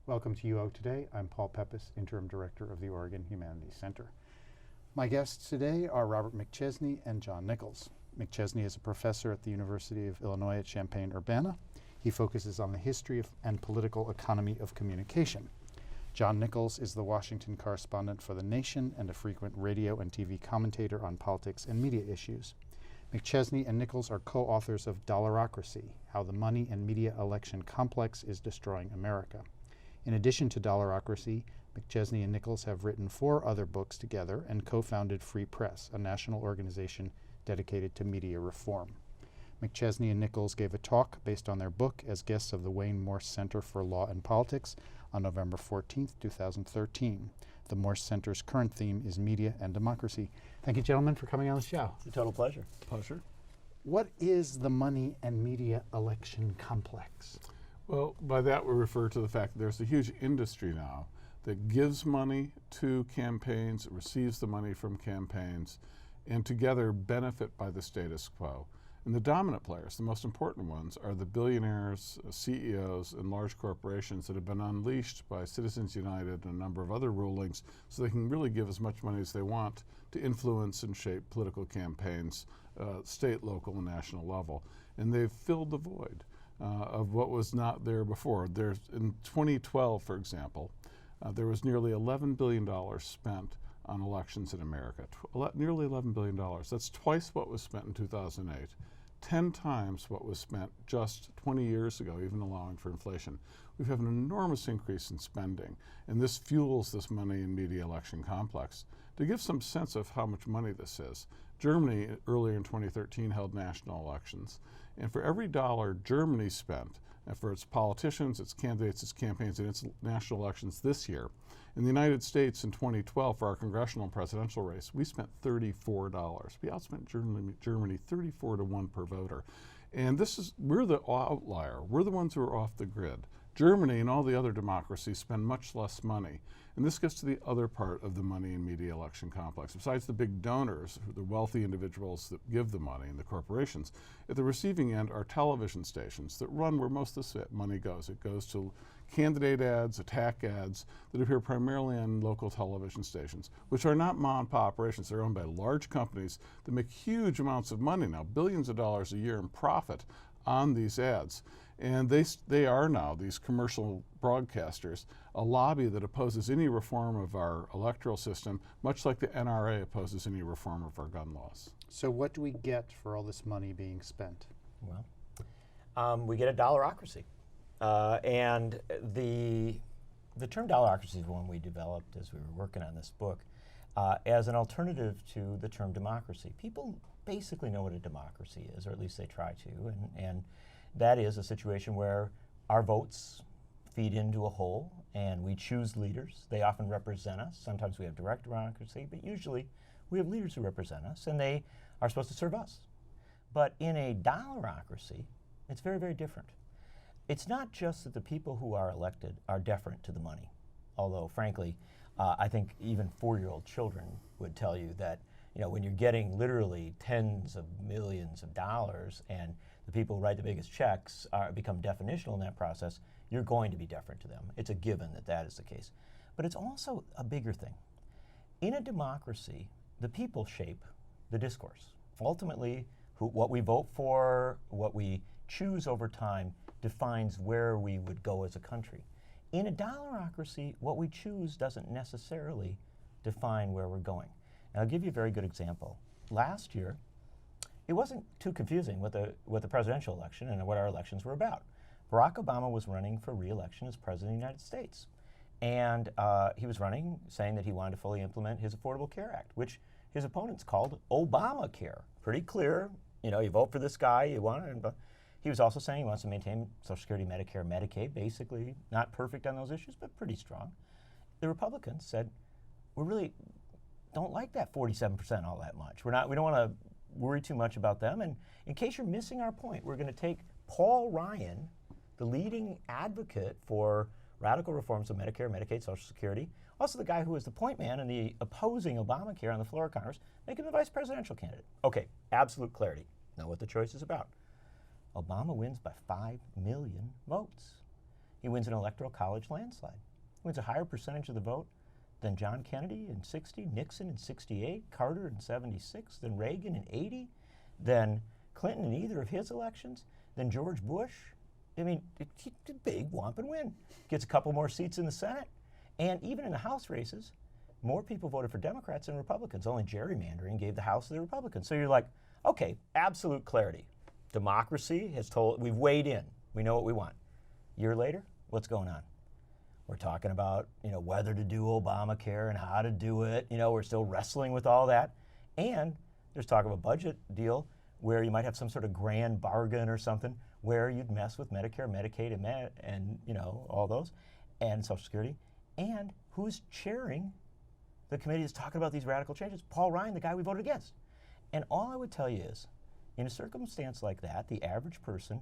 Welcome to UO Today. I'm Paul Peppis, Interim Director of the Oregon Humanities Center. My guests today are Robert McChesney and John Nichols. McChesney is a professor at the University of Illinois at Champaign-Urbana. He focuses on the history and political economy of communication. John Nichols is the Washington correspondent for The Nation and a frequent radio and TV commentator on politics and media issues. McChesney and Nichols are co-authors of Dollarocracy, How the Money and Media Election Complex is Destroying America. In addition to Dollarocracy, McChesney and Nichols have written 4 other books together and co-founded Free Press, a national organization dedicated to media reform. McChesney and Nichols gave a talk based on their book as guests of the Wayne Morse Center for Law and Politics on November 14, 2013. The Morse Center's current theme is media and democracy. Thank you, gentlemen, for coming on the show. It's a total pleasure. Pleasure. What is the money and media election complex? Well, by that we refer to the fact that there's a huge industry now that gives money to campaigns, receives the money from campaigns, and together benefit by the status quo. And the dominant players, the most important ones, are the billionaires, CEOs, and large corporations that have been unleashed by Citizens United and a number of other rulings so they can really give as much money as they want to influence and shape political campaigns, state, local, and national level. And they've filled the void of what was not there before. In 2012, for example, there was nearly $11 billion spent on elections in America. Nearly $11 billion. That's twice what was spent in 2008. 10 times what was spent just 20 years ago, even allowing for inflation. We've had an enormous increase in spending, and this fuels this money and media election complex. To give some sense of how much money this is, Germany earlier in 2013 held national elections, and for every dollar Germany spent, and for its politicians, its candidates, its campaigns, and its national elections this year, in the United States in 2012 for our congressional and presidential race, we spent $34. We outspent Germany 34-1 per voter. And we're the outlier. We're the ones who are off the grid. Germany and all the other democracies spend much less money. And this gets to the other part of the money and media election complex. Besides the big donors, the wealthy individuals that give the money and the corporations, at the receiving end are television stations that run where most of this money goes. It goes to candidate ads, attack ads that appear primarily on local television stations, which are not mom and pop operations. They're owned by large companies that make huge amounts of money now, billions of dollars a year in profit on these ads. And they are now, these commercial broadcasters, a lobby that opposes any reform of our electoral system, much like the NRA opposes any reform of our gun laws. So what do we get for all this money being spent? Well, we get a dollarocracy. And the term dollarocracy is one we developed as we were working on this book as an alternative to the term democracy. People basically know what a democracy is, or at least they try to, and that is a situation where our votes feed into a whole and we choose leaders. They often represent us. Sometimes we have direct democracy, but usually we have leaders who represent us and they are supposed to serve us. But in a dollarocracy, it's very, very different. It's not just that the people who are elected are deferent to the money, although frankly, I think even 4-year-old children would tell you that when you're getting literally tens of millions of dollars and the people who write the biggest checks become definitional in that process, you're going to be deferent to them. It's a given that that is the case. But it's also a bigger thing. In a democracy, the people shape the discourse. Ultimately, what we vote for, what we choose over time, defines where we would go as a country. In a dollarocracy, what we choose doesn't necessarily define where we're going. And I'll give you a very good example. Last year, it wasn't too confusing with the presidential election and what our elections were about. Barack Obama was running for re-election as President of the United States. And he was running saying that he wanted to fully implement his Affordable Care Act, which his opponents called Obamacare. Pretty clear, you vote for this guy, you want it. But he was also saying he wants to maintain Social Security, Medicare, Medicaid, basically not perfect on those issues, but pretty strong. The Republicans said, we really don't like that 47% all that much. We don't want to worry too much about them. And in case you're missing our point, we're going to take Paul Ryan, the leading advocate for radical reforms of Medicare, Medicaid, Social Security, also the guy who was the point man in the opposing Obamacare on the floor of Congress, make him the vice presidential candidate. Okay, absolute clarity. Know what the choice is about. Obama wins by 5 million votes. he wins an electoral college landslide. He wins a higher percentage of the vote than John Kennedy in 60, Nixon in 68, Carter in 76, than Reagan in 80, than Clinton in either of his elections, than George Bush. I mean, he did a big whomping win. Gets a couple more seats in the Senate. And even in the House races, more people voted for Democrats than Republicans. Only gerrymandering gave the House to the Republicans. So you're like, okay, absolute clarity. Democracy has told, we've weighed in. We know what we want. Year later, what's going on? We're talking about, whether to do Obamacare and how to do it. We're still wrestling with all that. And there's talk of a budget deal where you might have some sort of grand bargain or something where you'd mess with Medicare, Medicaid, and all those, and Social Security. And who's chairing the committee that's talking about these radical changes? Paul Ryan, the guy we voted against. And all I would tell you is, in a circumstance like that, the average person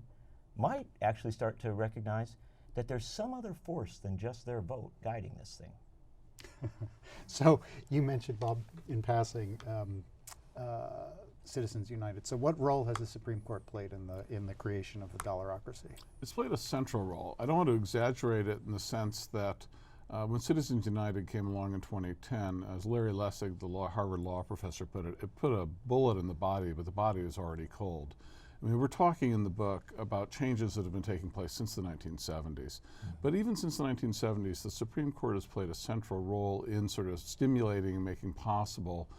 might actually start to recognize that there's some other force than just their vote guiding this thing. So you mentioned, Bob, in passing, Citizens United. So what role has the Supreme Court played in the creation of the Dollarocracy? It's played a central role. I don't want to exaggerate it in the sense that when Citizens United came along in 2010, as Larry Lessig, the Harvard law professor, put it, it put a bullet in the body, but the body is already cold. I mean, we're talking in the book about changes that have been taking place since the 1970s. But even since the 1970s, the Supreme Court has played a central role in sort of stimulating and making possible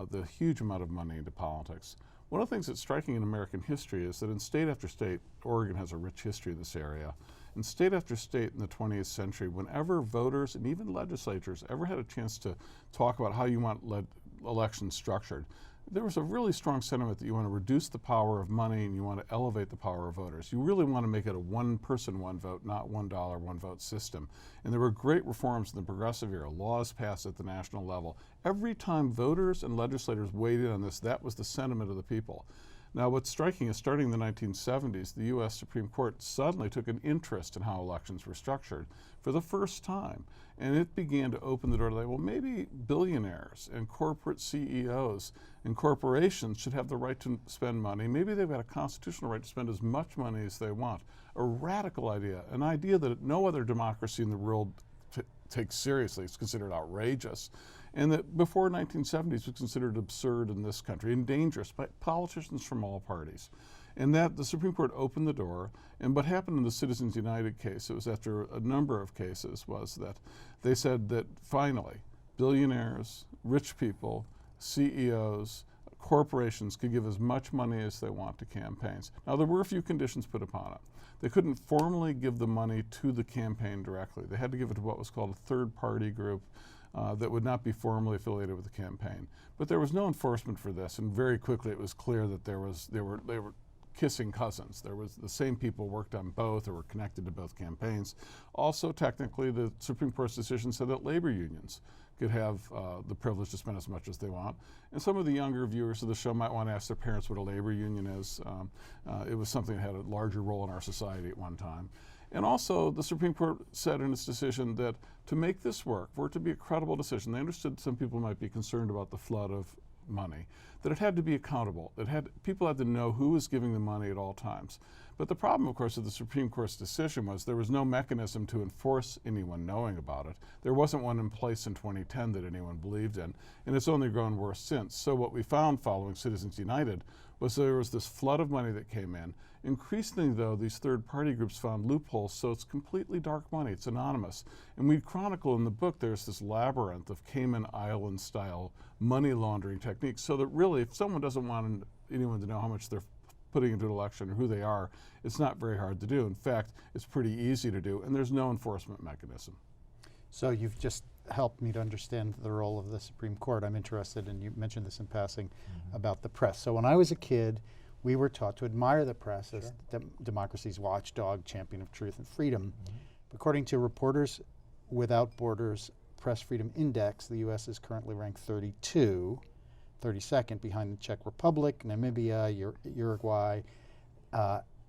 the huge amount of money into politics. One of the things that's striking in American history is that in state after state, Oregon has a rich history in this area. In state after state in the 20th century, whenever voters and even legislatures ever had a chance to talk about how you want elections structured, there was a really strong sentiment that you want to reduce the power of money and you want to elevate the power of voters. You really want to make it a one person, one vote, not $1, one vote system. And there were great reforms in the progressive era, laws passed at the national level. Every time voters and legislators weighed in on this, that was the sentiment of the people. Now what's striking is starting in the 1970s, the US Supreme Court suddenly took an interest in how elections were structured for the first time. And it began to open the door to like, well, maybe billionaires and corporate CEOs and corporations should have the right to spend money. Maybe they've got a constitutional right to spend as much money as they want. A radical idea, an idea that no other democracy in the world takes seriously. It's considered outrageous. And that before 1970s was considered absurd in this country and dangerous by politicians from all parties. And that the Supreme Court opened the door, and what happened in the Citizens United case, it was after a number of cases, was that they said that finally, billionaires, rich people, CEOs, corporations could give as much money as they want to campaigns. Now there were a few conditions put upon it. They couldn't formally give the money to the campaign directly. They had to give it to what was called a third party group that would not be formally affiliated with the campaign. But there was no enforcement for this, and very quickly it was clear that they were kissing cousins. There was the same people worked on both or were connected to both campaigns. Also, technically, the Supreme Court's decision said that labor unions could have the privilege to spend as much as they want. And some of the younger viewers of the show might want to ask their parents what a labor union is. It was something that had a larger role in our society at one time. And also, the Supreme Court said in its decision that to make this work, for it to be a credible decision, they understood some people might be concerned about the flood of money, that it had to be accountable. People had to know who was giving the money at all times. But the problem, of course, of the Supreme Court's decision was there was no mechanism to enforce anyone knowing about it. There wasn't one in place in 2010 that anyone believed in, and it's only grown worse since. So what we found following Citizens United was there was this flood of money that came in. Increasingly, though, these third-party groups found loopholes, so it's completely dark money. It's anonymous. And we chronicle in the book there's this labyrinth of Cayman Island-style money laundering techniques, so that really, if someone doesn't want anyone to know how much they're putting into an election or who they are, it's not very hard to do. In fact, it's pretty easy to do, and there's no enforcement mechanism. So you've just helped me to understand the role of the Supreme Court. I'm interested, and you mentioned this in passing, about the press. So when I was a kid, we were taught to admire the press as democracy's watchdog, champion of truth and freedom. According to Reporters Without Borders Press Freedom Index, the U.S. is currently ranked 32nd behind the Czech Republic, Namibia, Uruguay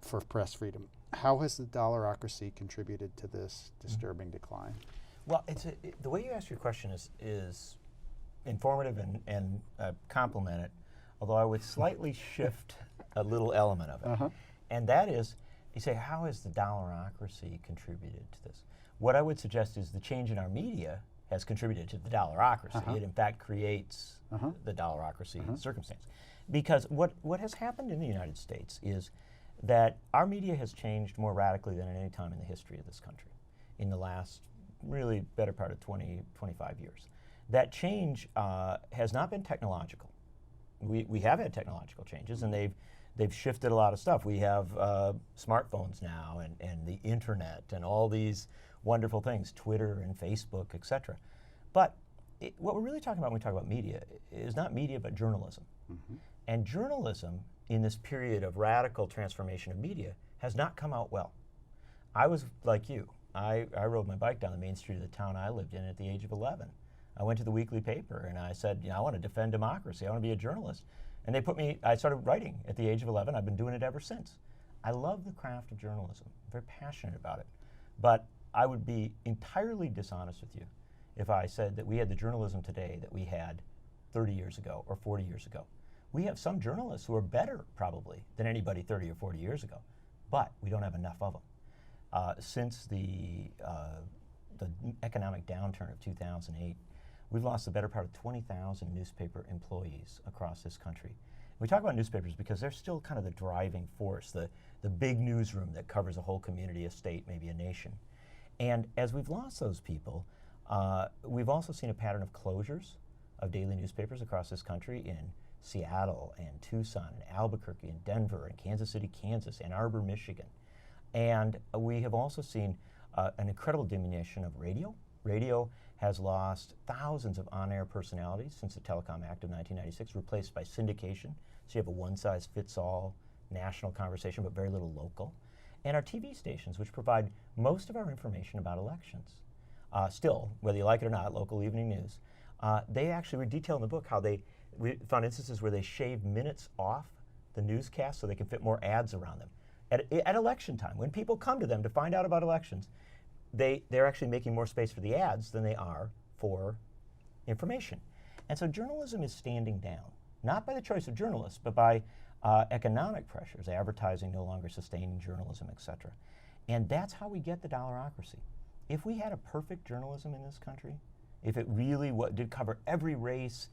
for press freedom. How has the Dollarocracy contributed to this disturbing decline? Well, the way you ask your question is informative and compliment it, although I would slightly shift a little element of it. And that is, you say, how has the Dollarocracy contributed to this? What I would suggest is the change in our media has contributed to the Dollarocracy. It in fact creates the Dollarocracy circumstance. Because what has happened in the United States is that our media has changed more radically than at any time in the history of this country in the last really better part of 20, 25 years. That change has not been technological. We have had technological changes, and they've shifted a lot of stuff. We have smartphones now, and the internet, and all these wonderful things, Twitter and Facebook, et cetera. But what we're really talking about when we talk about media is not media, but journalism. And journalism, in this period of radical transformation of media, has not come out well. I was like you. I rode my bike down the main street of the town I lived in at the age of 11. I went to the weekly paper and I said, I want to defend democracy. I want to be a journalist. And I started writing at the age of 11. I've been doing it ever since. I love the craft of journalism. I'm very passionate about it. But I would be entirely dishonest with you if I said that we had the journalism today that we had 30 years ago or 40 years ago. We have some journalists who are better, probably, than anybody 30 or 40 years ago, but we don't have enough of them. Since the economic downturn of 2008, we've lost the better part of 20,000 newspaper employees across this country. We talk about newspapers because they're still kind of the driving force, the big newsroom that covers a whole community, a state, maybe a nation. And as we've lost those people, we've also seen a pattern of closures of daily newspapers across this country in Seattle and Tucson and Albuquerque and Denver and Kansas City, Kansas, Ann Arbor, Michigan. And we have also seen an incredible diminution of radio. Radio has lost thousands of on-air personalities since the Telecom Act of 1996, replaced by syndication. So you have a one-size-fits-all national conversation, but very little local. And our TV stations, which provide most of our information about elections. Still, whether you like it or not, local evening news, they actually detail in the book how we found instances where they shave minutes off the newscast so they can fit more ads around them. At election time, when people come to them to find out about elections, they're actually making more space for the ads than they are for information. And so journalism is standing down, not by the choice of journalists, but by economic pressures, advertising no longer sustaining journalism, et cetera. And that's how we get the Dollarocracy. If we had a perfect journalism in this country, if it really did cover every race,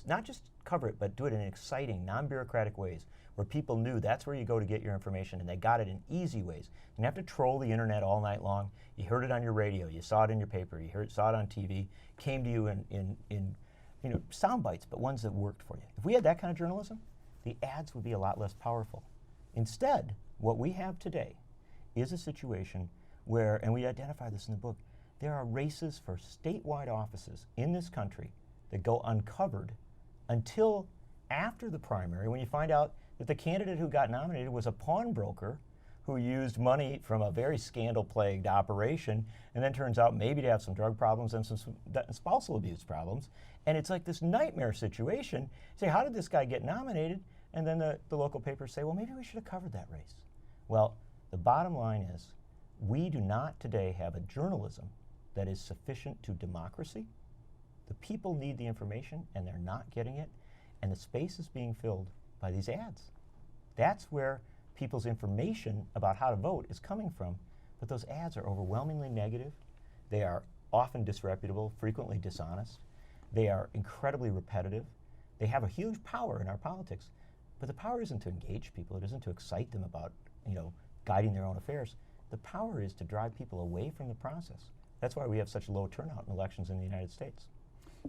not just cover it, but do it in exciting, non-bureaucratic ways, where people knew that's where you go to get your information, and they got it in easy ways. You didn't have to troll the internet all night long. You heard it on your radio, you saw it in your paper, you saw it on TV, came to you in sound bites, but ones that worked for you. If we had that kind of journalism, the ads would be a lot less powerful. Instead, what we have today is a situation where, and we identify this in the book, there are races for statewide offices in this country that go uncovered until after the primary, when you find out that the candidate who got nominated was a pawnbroker who used money from a very scandal-plagued operation, and then turns out maybe to have some drug problems and some spousal abuse problems. And it's like this nightmare situation. Say, how did this guy get nominated? And then the local papers say, well, maybe we should have covered that race. Well, the bottom line is, we do not today have a journalism that is sufficient to democracy. The people need the information, and they're not getting it, and the space is being filled by these ads. That's where people's information about how to vote is coming from, but those ads are overwhelmingly negative. They are often disreputable, frequently dishonest. They are incredibly repetitive. They have a huge power in our politics, but the power isn't to engage people. It isn't to excite them about, guiding their own affairs. The power is to drive people away from the process. That's why we have such low turnout in elections in the United States.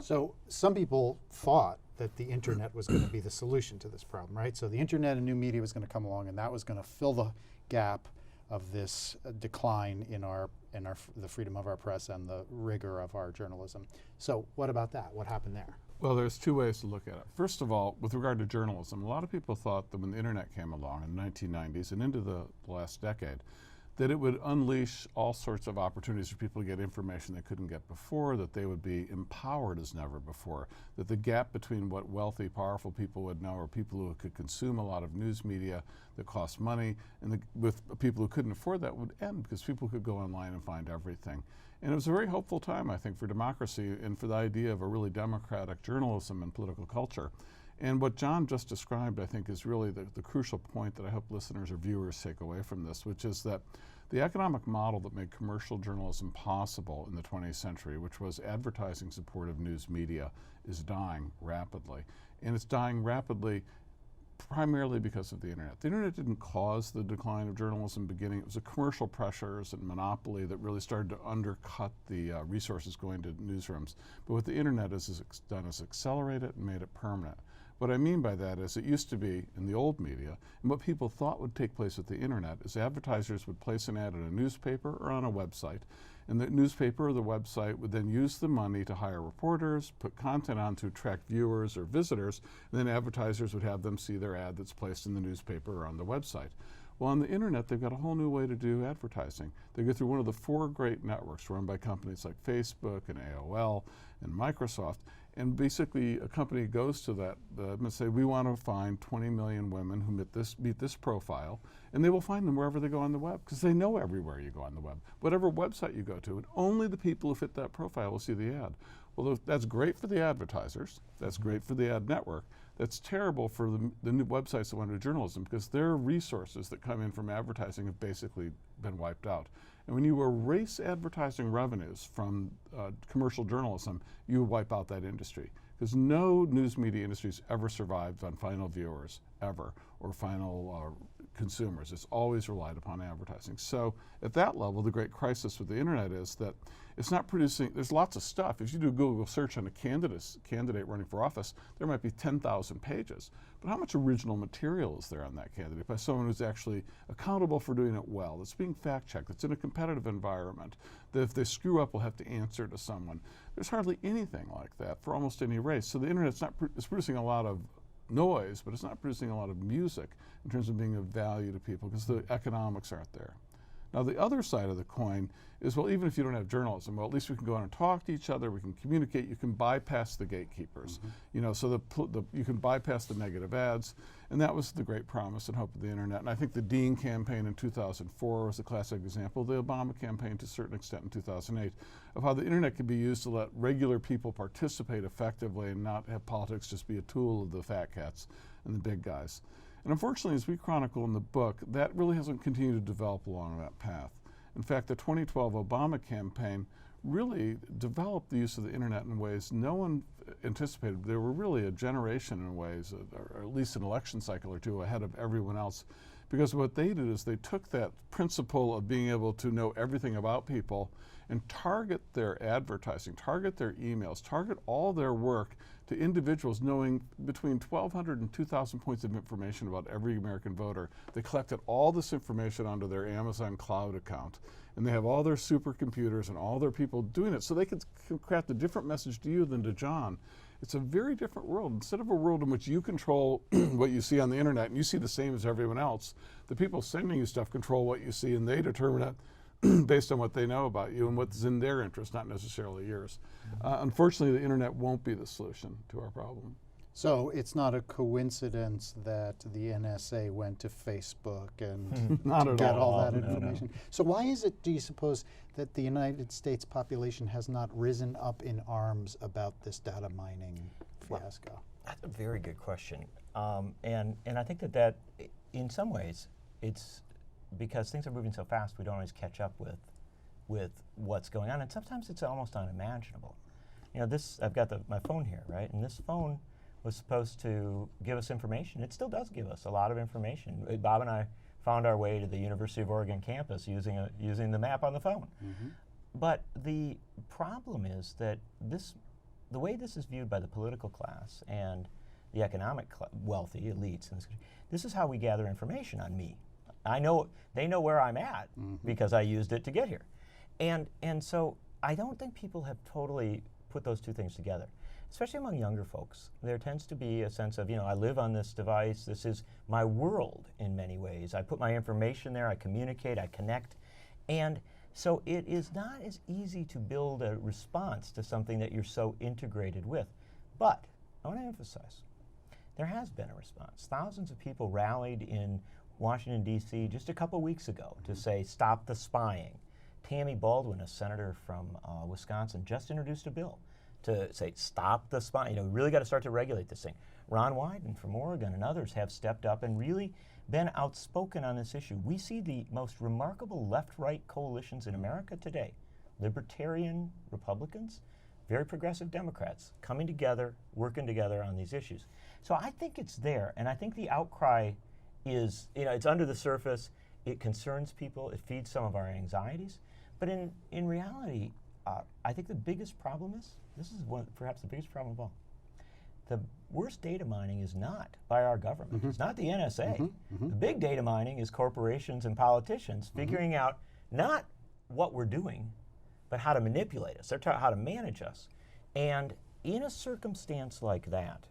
So some people thought that the internet was going to be the solution to this problem, right? So the internet and new media was going to come along, and that was going to fill the gap of this decline in the freedom of our press and the rigor of our journalism. So what about that? What happened there? Well, there's two ways to look at it. First of all, with regard to journalism, a lot of people thought that when the internet came along in the 1990s and into the last decade, that it would unleash all sorts of opportunities for people to get information they couldn't get before, that they would be empowered as never before, that the gap between what wealthy, powerful people would know or people who could consume a lot of news media that cost money, and with people who couldn't afford that would end because people could go online and find everything. And it was a very hopeful time, I think, for democracy and for the idea of a really democratic journalism and political culture. And what John just described, I think, is really the crucial point that I hope listeners or viewers take away from this, which is that the economic model that made commercial journalism possible in the 20th century, which was advertising supportive news media, is dying rapidly. And it's dying rapidly primarily because of the internet. The internet didn't cause the decline of journalism beginning. It was the commercial pressures and monopoly that really started to undercut the resources going to newsrooms. But what the internet has done is accelerate it and made it permanent. What I mean by that is it used to be in the old media, and what people thought would take place with the internet is advertisers would place an ad in a newspaper or on a website, and the newspaper or the website would then use the money to hire reporters, put content on to attract viewers or visitors, and then advertisers would have them see their ad that's placed in the newspaper or on the website. Well, on the internet, they've got a whole new way to do advertising. They go through one of the 4 great networks run by companies like Facebook and AOL and Microsoft, and basically a company goes to that and say, we want to find 20 million women who meet this profile, and they will find them wherever they go on the web, because they know everywhere you go on the web. Whatever website you go to, and only the people who fit that profile will see the ad. Well, that's great for the advertisers, that's great for the ad network, that's terrible for the new websites that want to do journalism, because their resources that come in from advertising have basically been wiped out. And when you erase advertising revenues from commercial journalism, you wipe out that industry. Because no news media industry's ever survived on final viewers, ever, or final consumers. It's always relied upon advertising. So at that level, the great crisis with the internet is that it's not producing, there's lots of stuff. If you do Google search on a candidate running for office, there might be 10,000 pages. But how much original material is there on that candidate by someone who's actually accountable for doing it well, that's being fact-checked, that's in a competitive environment, that if they screw up will have to answer to someone? There's hardly anything like that for almost any race. So the internet's it's producing a lot of noise, but it's not producing a lot of music in terms of being of value to people, because the economics aren't there. Now the other side of the coin is, well, even if you don't have journalism, well, at least we can go out and talk to each other, we can communicate, you can bypass the gatekeepers. You know, so you can bypass the negative ads, and that was the great promise and hope of the internet. And I think the Dean campaign in 2004 was a classic example, the Obama campaign to a certain extent in 2008, of how the internet can be used to let regular people participate effectively and not have politics just be a tool of the fat cats and the big guys. And unfortunately, as we chronicle in the book, that really hasn't continued to develop along that path. In fact, the 2012 Obama campaign really developed the use of the internet in ways no one anticipated. They were really a generation in ways, or at least an election cycle or two ahead of everyone else. Because what they did is they took that principle of being able to know everything about people and target their advertising, target their emails, target all their work to individuals knowing between 1,200 and 2,000 points of information about every American voter. They collected all this information onto their Amazon cloud account, and they have all their supercomputers and all their people doing it, so they can craft a different message to you than to John. It's a very different world. Instead of a world in which you control what you see on the internet and you see the same as everyone else, the people sending you stuff control what you see, and they determine it based on what they know about you and what's in their interest, not necessarily yours. Unfortunately, the internet won't be the solution to our problem. So it's not a coincidence that the NSA went to Facebook and Not to at get all. all that No, no. information. So why is it, do you suppose, that the United States population has not risen up in arms about this data mining fiasco? That's a very good question. And I think that in some ways, it's because things are moving so fast, we don't always catch up with what's going on. And sometimes it's almost unimaginable. You know, I've got my phone here, right? And this phone was supposed to give us information. It still does give us a lot of information. Bob and I found our way to the University of Oregon campus using the map on the phone. But the problem is that the way this is viewed by the political class and the economic wealthy elites in this country, this is how we gather information on me. They know where I'm at because I used it to get here. And so I don't think people have totally put those two things together. Especially among younger folks, there tends to be a sense of, I live on this device, this is my world in many ways. I put my information there, I communicate, I connect. And so it is not as easy to build a response to something that you're so integrated with. But I want to emphasize, there has been a response. Thousands of people rallied in Washington, D.C. just a couple weeks ago to say, stop the spying. Tammy Baldwin, a senator from Wisconsin, just introduced a bill to say, stop the spying. We really got to start to regulate this thing. Ron Wyden from Oregon and others have stepped up and really been outspoken on this issue. We see the most remarkable left-right coalitions in America today. Libertarian Republicans, very progressive Democrats coming together, working together on these issues. So I think it's there, and I think the outcry is, it's under the surface, it concerns people, it feeds some of our anxieties, but in reality, I think the biggest problem is, this is perhaps the biggest problem of all, the worst data mining is not by our government. It's not the NSA. The big data mining is corporations and politicians figuring out not what we're doing, but how to manipulate us. They're taught how to manage us. And in a circumstance like that,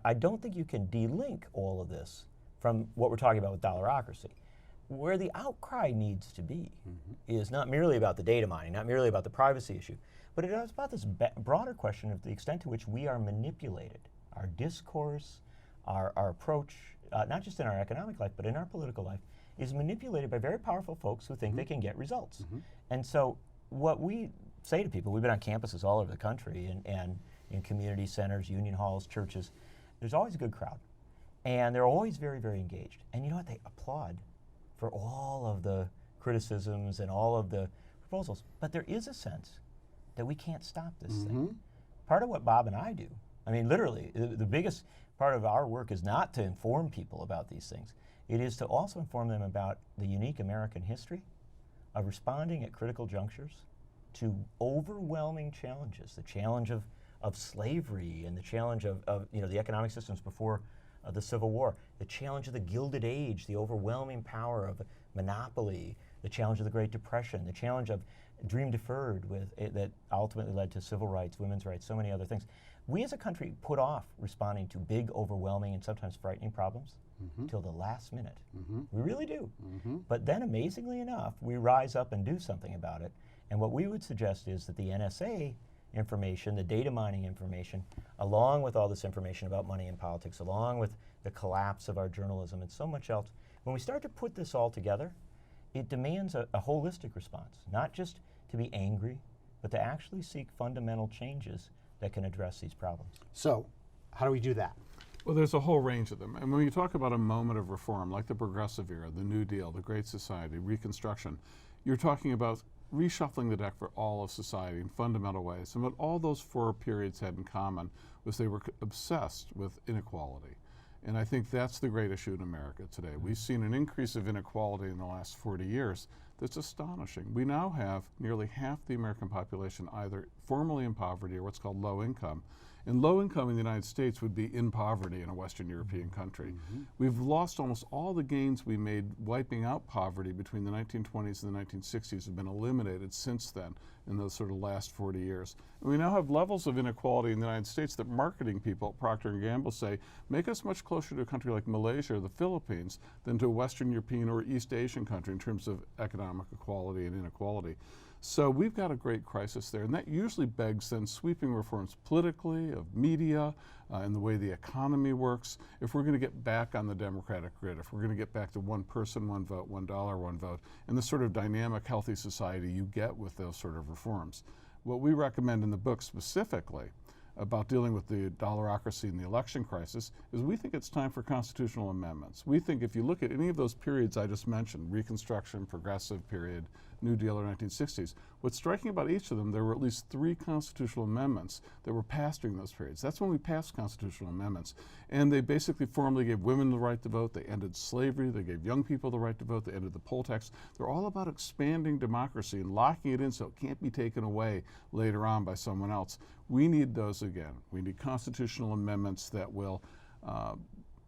I don't think you can delink all of this from what we're talking about with Dollarocracy. Where the outcry needs to be is not merely about the data mining, not merely about the privacy issue, but it is about this broader question of the extent to which we are manipulated. Our discourse, our approach, not just in our economic life, but in our political life, is manipulated by very powerful folks who think they can get results. And so what we say to people, we've been on campuses all over the country and in community centers, union halls, churches, there's always a good crowd. And they're always very, very engaged. And you know what? They applaud for all of the criticisms and all of the proposals. But there is a sense that we can't stop this thing. Part of what Bob and I do, I mean, literally, the biggest part of our work is not to inform people about these things. It is to also inform them about the unique American history of responding at critical junctures to overwhelming challenges, the challenge of slavery and the challenge of the economic systems before the Civil War, the challenge of the Gilded Age, the overwhelming power of monopoly, the challenge of the Great Depression, the challenge of dream deferred that ultimately led to civil rights, women's rights, so many other things. We as a country put off responding to big, overwhelming, and sometimes frightening problems till the last minute. We really do. But then, amazingly enough, we rise up and do something about it. And what we would suggest is that the NSA information, the data mining information, along with all this information about money and politics, along with the collapse of our journalism and so much else, when we start to put this all together, it demands a holistic response, not just to be angry, but to actually seek fundamental changes that can address these problems. So, how do we do that? Well, there's a whole range of them. And when you talk about a moment of reform, like the Progressive Era, the New Deal, the Great Society, Reconstruction, you're talking about reshuffling the deck for all of society in fundamental ways. And what all those four periods had in common was they were obsessed with inequality. And I think that's the great issue in America today. We've seen an increase of inequality in the last 40 years that's astonishing. We now have nearly half the American population either formally in poverty or what's called low income. And low income in the United States would be in poverty in a Western European country. We've lost almost all the gains we made wiping out poverty between the 1920s and the 1960s have been eliminated since then in those sort of last 40 years. And we now have levels of inequality in the United States that marketing people at Procter & Gamble say make us much closer to a country like Malaysia or the Philippines than to a Western European or East Asian country in terms of economic equality and inequality. So we've got a great crisis there, and that usually begs then sweeping reforms politically, of media, and the way the economy works, if we're going to get back on the democratic grid, if we're going to get back to one person, one vote, $1, one vote, and the sort of dynamic, healthy society you get with those sort of reforms. What we recommend in the book specifically about dealing with the Dollarocracy and the election crisis is we think it's time for constitutional amendments. We think if you look at any of those periods I just mentioned, Reconstruction, Progressive period, New Deal or 1960s, what's striking about each of them, there were at least 3 constitutional amendments that were passed during those periods. That's when we passed constitutional amendments. And they basically formally gave women the right to vote, they ended slavery, they gave young people the right to vote, they ended the poll tax. They're all about expanding democracy and locking it in so it can't be taken away later on by someone else. We need those again. We need constitutional amendments that will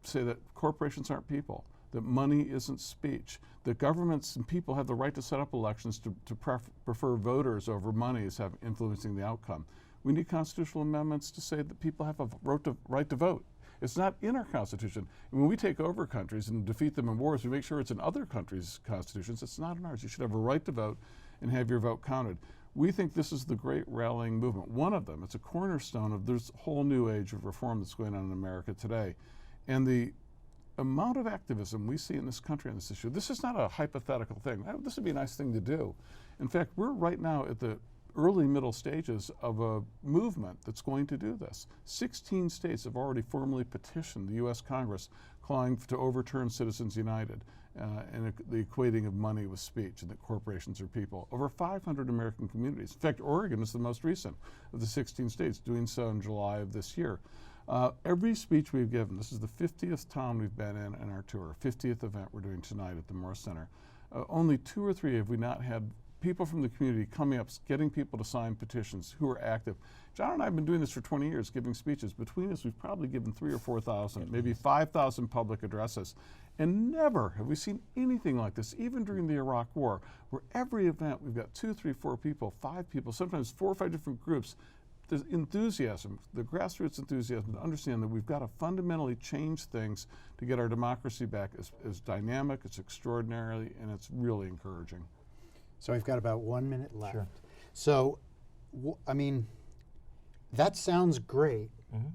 say that corporations aren't people, that money isn't speech, that governments and people have the right to set up elections to prefer voters over money as influencing the outcome. We need constitutional amendments to say that people have a right to vote. It's not in our Constitution. And when we take over countries and defeat them in wars, we make sure it's in other countries' constitutions. It's not in ours. You should have a right to vote and have your vote counted. We think this is the great rallying movement. One of them, it's a cornerstone of this whole new age of reform that's going on in America today. And the amount of activism we see in this country on this issue, this is not a hypothetical thing. This would be a nice thing to do. In fact, we're right now at the early middle stages of a movement that's going to do this. 16 states have already formally petitioned the U.S. Congress calling to overturn Citizens United and the equating of money with speech and that corporations are people. Over 500 American communities. In fact, Oregon is the most recent of the 16 states, doing so in July of this year. Every speech we've given, this is the 50th town we've been in our tour, 50th event we're doing tonight at the Morse Center. Only 2 or 3 have we not had people from the community coming up, getting people to sign petitions who are active. John and I have been doing this for 20 years, giving speeches. Between us, we've probably given 3,000 or 4,000, maybe 5,000 public addresses. And never have we seen anything like this, even during the Iraq War, where every event we've got 2, 3, 4 people, 5 people, sometimes 4 or 5 different groups. There's enthusiasm, the grassroots enthusiasm to understand that we've got to fundamentally change things to get our democracy back as dynamic, it's extraordinary, and it's really encouraging. So we've got about 1 minute left. Sure. So, I mean, that sounds great. Mm-hmm.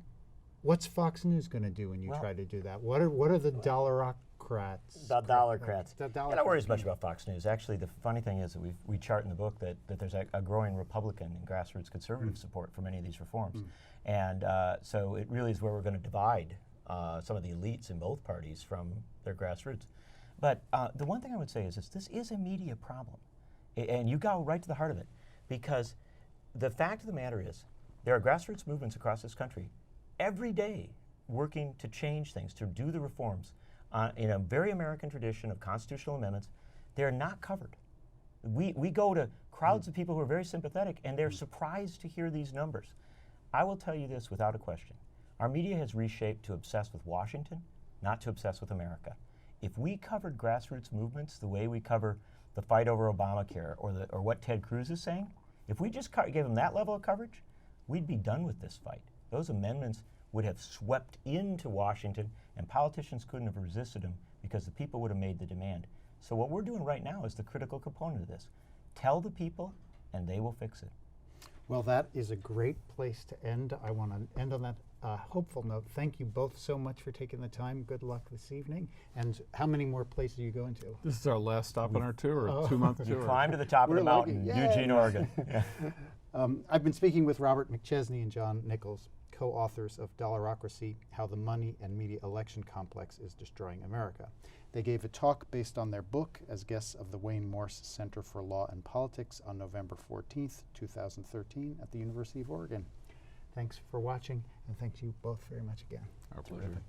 What's Fox News going to do when you try to do that? What are the Dollarocrats? The Dollarocrats. The I don't worry as much about Fox News. Actually, the funny thing is that we chart in the book that there's a growing Republican and grassroots conservative support for many of these reforms. And so it really is where we're going to divide some of the elites in both parties from their grassroots. But the one thing I would say is this is a media problem. And you go right to the heart of it, because the fact of the matter is there are grassroots movements across this country every day working to change things, to do the reforms in a very American tradition of constitutional amendments. They're not covered. We go to crowds of people who are very sympathetic, and they're surprised to hear these numbers. I will tell you this without a question. Our media has reshaped to obsess with Washington, not to obsess with America. If we covered grassroots movements the way we cover the fight over Obamacare or what Ted Cruz is saying, if we just gave them that level of coverage, we'd be done with this fight. Those amendments would have swept into Washington, and politicians couldn't have resisted them because the people would have made the demand. So what we're doing right now is the critical component of this. Tell the people, and they will fix it. Well, that is a great place to end. I want to end on that hopeful note. Thank you both so much for taking the time. Good luck this evening. And how many more places are you going to? This is our last stop on our tour, a 2-month tour. Climb to the top of the mountain, Eugene, Oregon. I've been speaking with Robert McChesney and John Nichols, co-authors of Dollarocracy, How the Money and Media Election Complex is Destroying America. They gave a talk based on their book as guests of the Wayne Morse Center for Law and Politics on November 14th, 2013 at the University of Oregon. Thanks for watching, and thank you both very much again. Our pleasure.